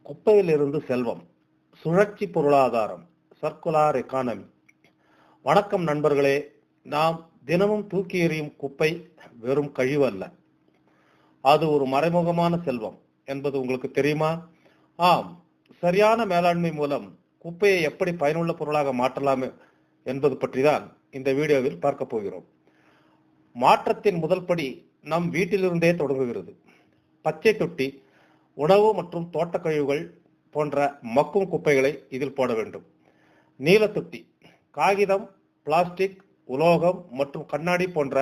குப்பையிலிருந்து செல்வம், சுழற்சி பொருளாதாரம், சர்க்குலார் எக்கானமி. வணக்கம் நண்பர்களே. நாம் தினமும் தூக்கி எறியும் குப்பை வெறும் கழிவு அல்ல, அது ஒரு மறைமுகமான செல்வம் என்பது உங்களுக்கு தெரியுமா? ஆம், சரியான மேலாண்மை மூலம் குப்பையை எப்படி பயனுள்ள பொருளாக மாற்றலாம் என்பது பற்றிதான் இந்த வீடியோவில் பார்க்க போகிறோம். மாற்றத்தின் முதல் படி நம் வீட்டிலிருந்தே தொடங்குகிறது. பச்சை தொட்டி, உணவு மற்றும் தோட்ட கழிவுகள் போன்ற மக்கும் குப்பைகளை இதில் போட வேண்டும். நீல தொட்டி, காகிதம், பிளாஸ்டிக், உலோகம் மற்றும் கண்ணாடி போன்ற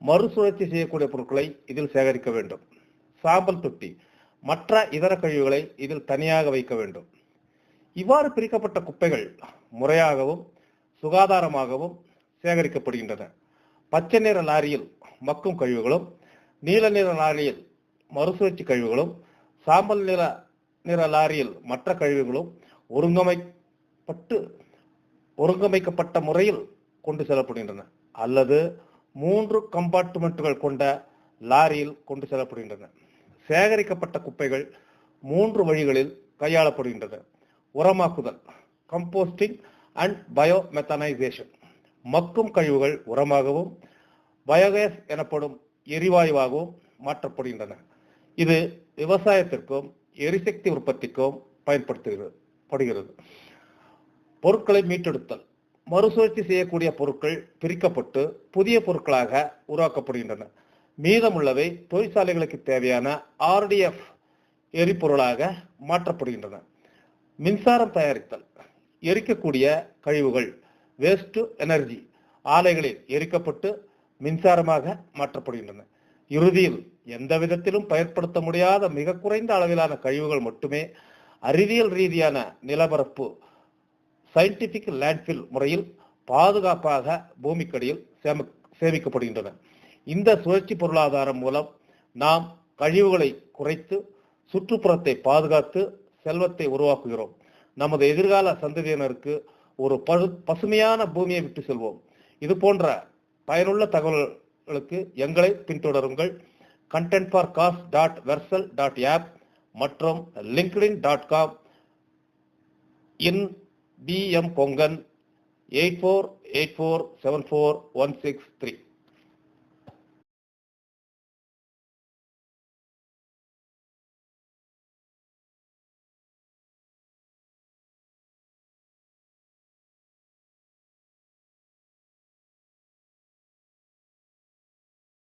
மறுசுழற்சி செய்யக்கூடிய பொருட்களை இதில் சேகரிக்க வேண்டும். சாம்பல் தொட்டி, மற்ற இதர கழிவுகளை இதில் தனியாக வைக்க வேண்டும். இவ்வாறு பிரிக்கப்பட்ட குப்பைகள் முறையாகவும் சுகாதாரமாகவும் சேகரிக்கப்படுகின்றன. பச்சை நிற லாரியில் மக்கும் கழிவுகளும், நீல நிற லாரியில் மறுசுழற்சி கழிவுகளும், சாம்பல் நிற லாரியில் மற்ற கழிவுகளும் ஒருங்கமைக்கப்பட்ட முறையில் கொண்டு செல்லப்படுகின்றன அல்லது 3 கம்பார்ட்மெண்ட்டுகள் கொண்ட லாரியில் கொண்டு செல்லப்படுகின்றன. சேகரிக்கப்பட்ட குப்பைகள் 3 வழிகளில் கையாளப்படுகின்றன. உரமாக்குதல், கம்போஸ்டிங் அண்ட் பயோமெத்தனைசேஷன். மக்கும் கழிவுகள் உரமாகவும் பயோகேஸ் எனப்படும் எரிவாயுவாகவும் மாற்றப்படுகின்றன. இது விவசாயத்திற்கும் எரிசக்தி உற்பத்திக்கும் பயன்படுத்தப்படுகிறது. பொருட்களை மீட்டெடுத்தல், மறுசுழற்சி செய்யக்கூடிய பொருட்கள் பிரிக்கப்பட்டு புதிய பொருட்களாக உருவாக்கப்படுகின்றன. மீதமுள்ளவை தொழிற்சாலைகளுக்கு தேவையான RDF எரிபொருளாக மாற்றப்படுகின்றன. மின்சாரம் தயாரித்தல், எரிக்கக்கூடிய கழிவுகள் வேஸ்ட் டு எனர்ஜி ஆலைகளில் எரிக்கப்பட்டு மின்சாரமாக மாற்றப்படுகின்றன. இறுதியில் எந்த விதத்திலும் பயன்படுத்த முடியாத மிக குறைந்த அளவிலான கழிவுகள் மட்டுமே அறிவியல் ரீதியான நிலப்பரப்பு சயின்டிபிக் லேண்ட்ஃபில் முறையில் பாதுகாப்பாக பூமிக்கடியில் சேமிக்கப்படுகின்றன. இந்த சுழற்சி பொருளாதாரம் மூலம் நாம் கழிவுகளை குறைத்து சுற்றுப்புறத்தை பாதுகாத்து செல்வத்தை உருவாக்குகிறோம். நமது எதிர்கால சந்ததியினருக்கு ஒரு பசுமையான பூமியை விட்டு செல்வோம். இது போன்ற பயனுள்ள தகவல்களுக்கு எங்களை பின்தொடருங்கள். contentforcause.versal.app மற்றும் linkedin.com in BM Kongan 84847416 3.